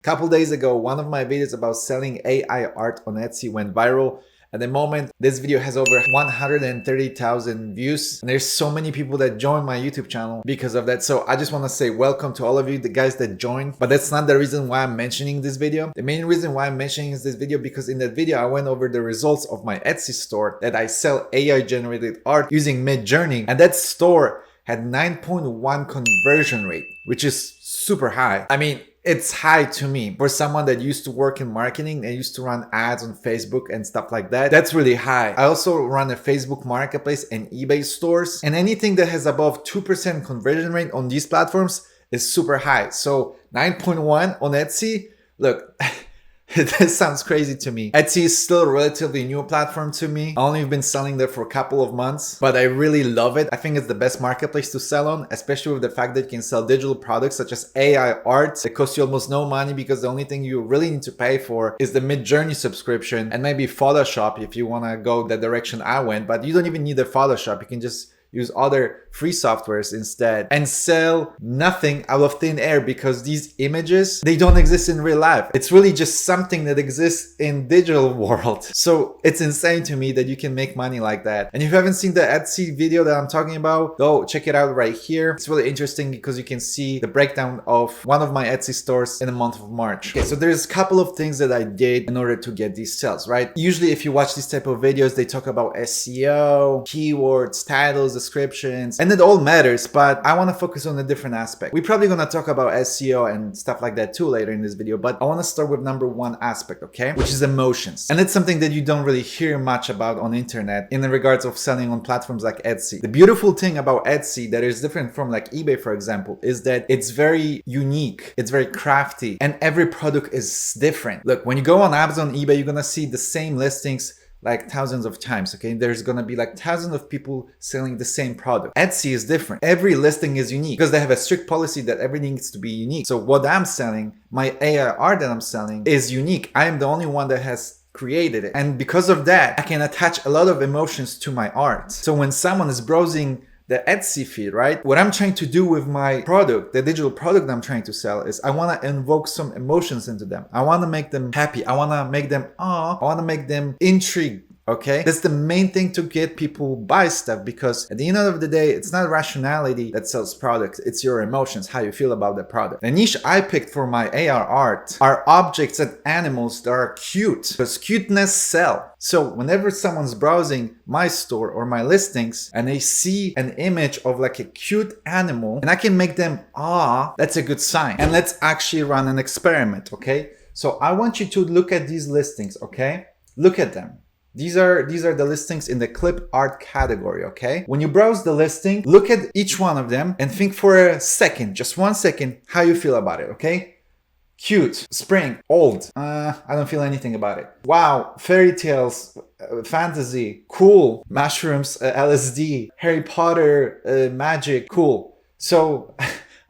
Couple days ago, one of my videos about selling AI art on Etsy went viral. At the moment, this video has over 130,000 views. And there's so many people that joined my YouTube channel because of that. So I just want to say welcome to all of you, the guys that joined. But that's not the reason why I'm mentioning this video. The main reason why I'm mentioning this video because in that video, I went over the results of my Etsy store that I sell AI generated art using Midjourney. And that store had 9.1 conversion rate, which is super high. I mean, it's high to me. For someone that used to work in marketing and used to run ads on Facebook and stuff like that, that's really high. I also run a Facebook marketplace and eBay stores, and anything that has above 2% conversion rate on these platforms is super high. So 9.1 on Etsy, look, this sounds crazy to me. Etsy is still a relatively new platform to me. I only been selling there for a couple of months, but I really love it. I think it's the best marketplace to sell on, especially with the fact that you can sell digital products such as AI art that cost you almost no money because the only thing you really need to pay for is the Midjourney subscription and maybe Photoshop if you want to go the direction I went, but you don't even need the Photoshop. You can just use other free softwares instead and sell nothing out of thin air because these images, they don't exist in real life. It's really just something that exists in digital world. So it's insane to me that you can make money like that. And if you haven't seen the Etsy video that I'm talking about, go check it out right here. It's really interesting because you can see the breakdown of one of my Etsy stores in the month of March. Okay, so there's a couple of things that I did in order to get these sales, right? Usually if you watch these type of videos, they talk about SEO, keywords, titles, descriptions, and it all matters, but I want to focus on a different aspect. We're probably going to talk about SEO and stuff like that too later in this video, but I want to start with number one aspect, okay? Which is emotions. And it's something that you don't really hear much about on internet in the regards of selling on platforms like Etsy. The beautiful thing about Etsy that is different from like eBay, for example, is that it's very unique, it's very crafty, and every product is different. Look, when you go on Amazon, eBay, you're going to see the same listings like thousands of times, okay? There's gonna be like thousands of people selling the same product. Etsy is different. Every listing is unique because they have a strict policy that everything needs to be unique. So what I'm selling, my AI art that I'm selling is unique. I am the only one that has created it. And because of that, I can attach a lot of emotions to my art. So when someone is browsing the Etsy feed, right? What I'm trying to do with my product, the digital product I'm trying to sell is I want to invoke some emotions into them. I want to make them happy. I want to make them I want to make them intrigued. Okay, that's the main thing to get people buy stuff, because at the end of the day, it's not rationality that sells products. It's your emotions, how you feel about the product. The niche I picked for my AR art are objects and animals that are cute, because cuteness sell. So whenever someone's browsing my store or my listings and they see an image of like a cute animal and I can make them that's a good sign. And let's actually run an experiment. Okay, so I want you to look at these listings. Okay, look at them. These are the listings in the clip art category, okay? When you browse the listing, look at each one of them and think for a second, just 1 second, how you feel about it, okay? Cute, spring, old, I don't feel anything about it. Wow, fairy tales, fantasy, cool, mushrooms, LSD, Harry Potter, magic, cool. So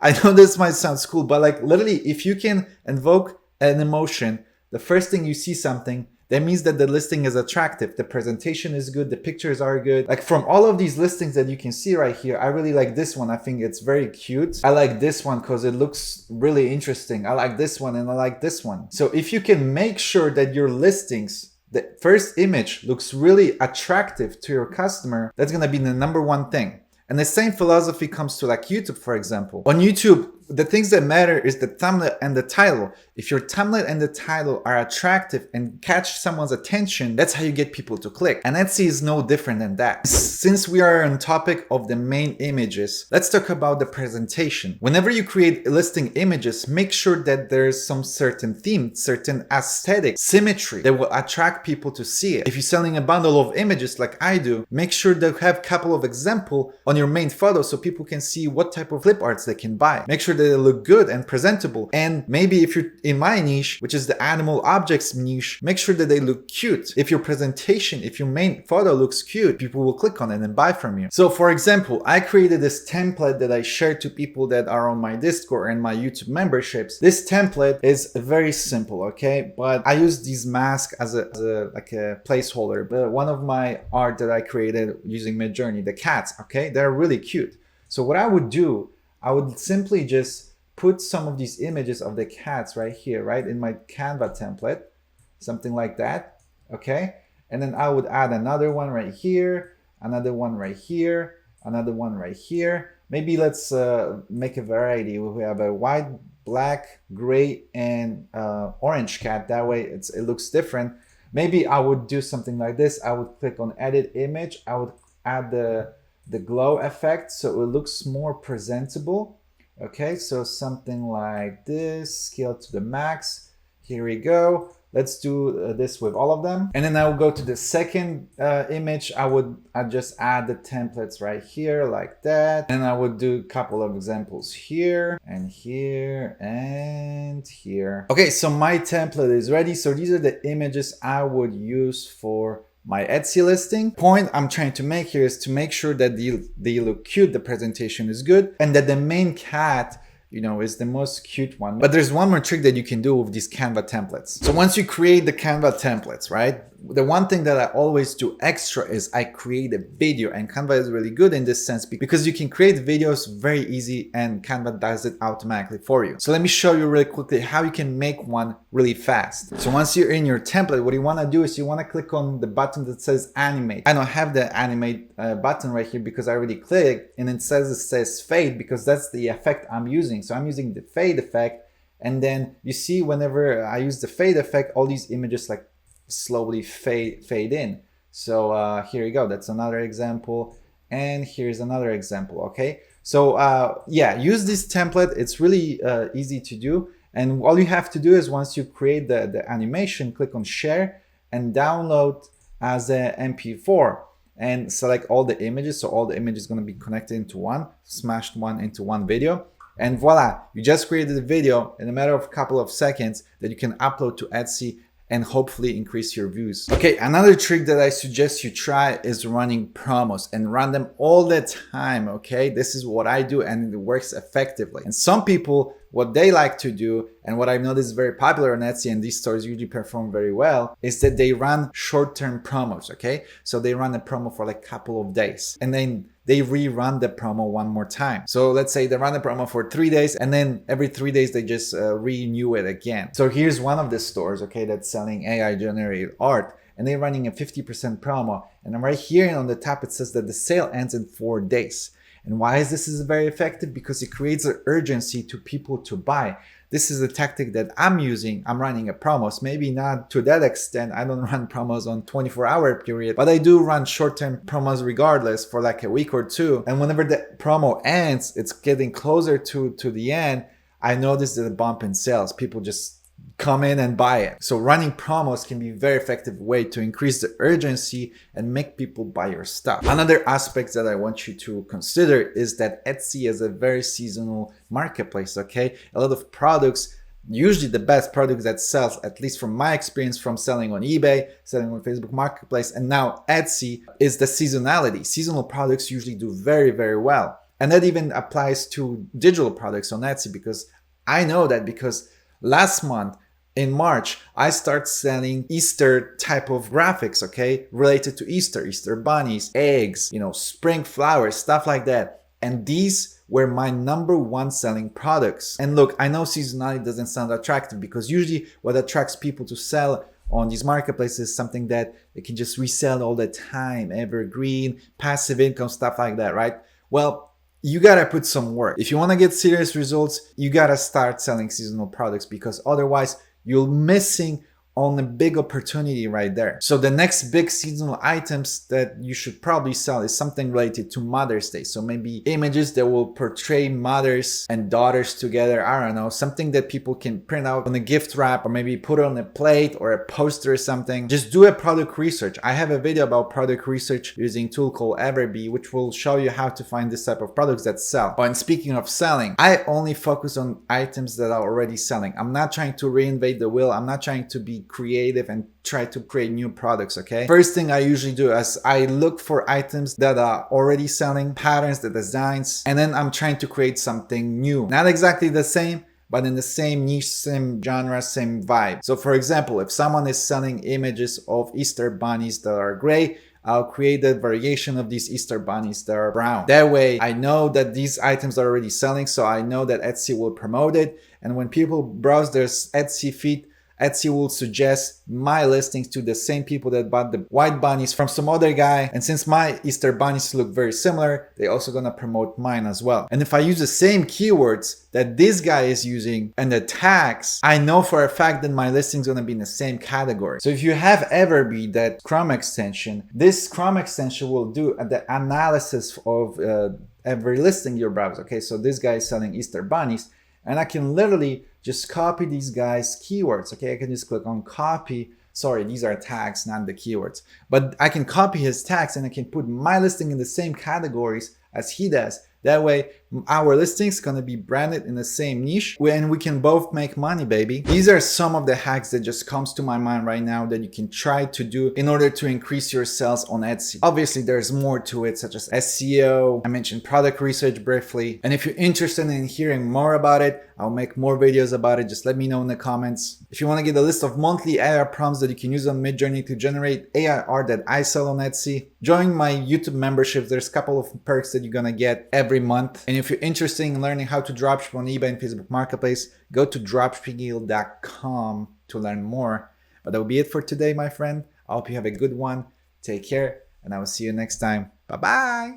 I know this might sound cool, but like literally if you can invoke an emotion, the first thing you see something, that means that the listing is attractive. The presentation is good. The pictures are good. Like from all of these listings that you can see right here, I really like this one. I think it's very cute. I like this one because it looks really interesting. I like this one and I like this one. So if you can make sure that your listings, the first image looks really attractive to your customer, that's going to be the number one thing. And the same philosophy comes to like YouTube, for example. On YouTube, the things that matter is the thumbnail and the title. If your thumbnail and the title are attractive and catch someone's attention, that's how you get people to click. And Etsy is no different than that. Since we are on topic of the main images, let's talk about the presentation. Whenever you create listing images, make sure that there's some certain theme, certain aesthetic, symmetry that will attract people to see it. If you're selling a bundle of images like I do, make sure that you have a couple of examples on your main photo so people can see what type of clip arts they can buy. Make sure that they look good and presentable. And maybe if you're in my niche, which is the animal objects niche, make sure that they look cute. If your presentation, if your main photo looks cute, people will click on it and buy from you. So for example, I created this template that I shared to people that are on my Discord and my YouTube memberships. This template is very simple, okay? But I use these masks as a placeholder. But one of my art that I created using Midjourney, the cats, okay? They're really cute. So what I would do, I would simply just put some of these images of the cats right here, right, in my Canva template, something like that, okay? And then I would add another one right here, another one right here, another one right here. Maybe let's make a variety. We have a white, black, gray, and orange cat. That way it looks different. Maybe I would do something like this. I would click on edit image. I would add the glow effect so it looks more presentable. Okay, so something like this, scale to the max. Here we go. Let's do this with all of them. And then I will go to the second image. I just add the templates right here like that. And I would do a couple of examples here and here and here. Okay, so my template is ready. So these are the images I would use for my Etsy listing. Point I'm trying to make here is to make sure that they look cute, the presentation is good, and that the main cat, you know, is the most cute one. But there's one more trick that you can do with these Canva templates. So once you create the Canva templates, right? The one thing that I always do extra is I create a video, and Canva is really good in this sense because you can create videos very easy and Canva does it automatically for you. So let me show you really quickly how you can make one really fast. So once you're in your template, what you want to do is you want to click on the button that says animate. I don't have the animate button right here because I already clicked, and it says fade because that's the effect I'm using. So I'm using the fade effect, and then you see whenever I use the fade effect, all these images like slowly fade in. So here you go, that's another example, and here's another example. Okay, so yeah, use this template. It's really easy to do, and all you have to do is once you create the animation, click on share and download as a MP4 and select all the images. So all the images going to be connected into one, smashed one into one video. And voila, you just created a video in a matter of a couple of seconds that you can upload to Etsy and hopefully increase your views. Okay, another trick that I suggest you try is running promos, and run them all the time, okay? This is what I do and it works effectively. And some people, what they like to do, and what I've noticed is very popular on Etsy and these stores usually perform very well, is that they run short-term promos, okay? So they run a promo for like a couple of days and then they rerun the promo one more time. So let's say they run the promo for 3 days and then every 3 days they just renew it again. So here's one of the stores, okay, that's selling AI generated art, and they're running a 50% promo. And right here on the top, it says that the sale ends in 4 days. And why is this very effective? Because it creates an urgency to people to buy. This is a tactic that I'm using. I'm running a promos, maybe not to that extent. I don't run promos on 24-hour period, but I do run short-term promos regardless for like a week or two. And whenever the promo ends, it's getting closer to the end, I notice that a bump in sales. People just come in and buy it. So running promos can be a very effective way to increase the urgency and make people buy your stuff. Another aspect that I want you to consider is that Etsy is a very seasonal marketplace, okay? A lot of products, usually the best products that sells, at least from my experience from selling on eBay, selling on Facebook Marketplace, and now Etsy, is the seasonality. Seasonal products usually do very, very well. And that even applies to digital products on Etsy, because I know that because last month, in March, I start selling Easter type of graphics, okay, related to Easter bunnies, eggs, you know, spring flowers, stuff like that. And these were my #1 selling products. And look, I know seasonality doesn't sound attractive because usually what attracts people to sell on these marketplaces is something that they can just resell all the time, evergreen, passive income, stuff like that, right? Well, you gotta put some work. If you wanna get serious results, you gotta start selling seasonal products, because otherwise you're missing on a big opportunity right there. So the next big seasonal items that you should probably sell is something related to Mother's Day. So maybe images that will portray mothers and daughters together. I don't know, something that people can print out on a gift wrap, or maybe put on a plate or a poster or something. Just do a product research. I have a video about product research using a tool called Everbee, which will show you how to find this type of products that sell. Oh, and speaking of selling, I only focus on items that are already selling. I'm not trying to reinvent the wheel. I'm not trying to be creative and try to create new products, okay? First thing I usually do is I look for items that are already selling, patterns, the designs, and then I'm trying to create something new. Not exactly the same, but in the same niche, same genre, same vibe. So for example, if someone is selling images of Easter bunnies that are gray, I'll create a variation of these Easter bunnies that are brown. That way I know that these items are already selling, so I know that Etsy will promote it. And when people browse their Etsy feed, Etsy will suggest my listings to the same people that bought the white bunnies from some other guy. And since my Easter bunnies look very similar, they're also gonna promote mine as well. And if I use the same keywords that this guy is using and the tags, I know for a fact that my listing is gonna be in the same category. So if you have Everbee, that Chrome extension, this Chrome extension will do the analysis of every listing you browse. Okay, so this guy is selling Easter bunnies, and I can literally just copy these guys' keywords. Okay, I can just click on copy. Sorry, these are tags, not the keywords. But I can copy his tags and I can put my listing in the same categories as he does. That way, our listing's gonna be branded in the same niche and we can both make money, baby. These are some of the hacks that just comes to my mind right now that you can try to do in order to increase your sales on Etsy. Obviously, there's more to it, such as SEO. I mentioned product research briefly. And if you're interested in hearing more about it, I'll make more videos about it. Just let me know in the comments. If you want to get a list of monthly AI prompts that you can use on Midjourney to generate AI art that I sell on Etsy, join my YouTube membership. There's a couple of perks that you're gonna get every month. And if you're interested in learning how to dropship on eBay and Facebook Marketplace, go to dropshipping.com to learn more. But that will be it for today, my friend. I hope you have a good one. Take care, and I will see you next time. Bye-bye.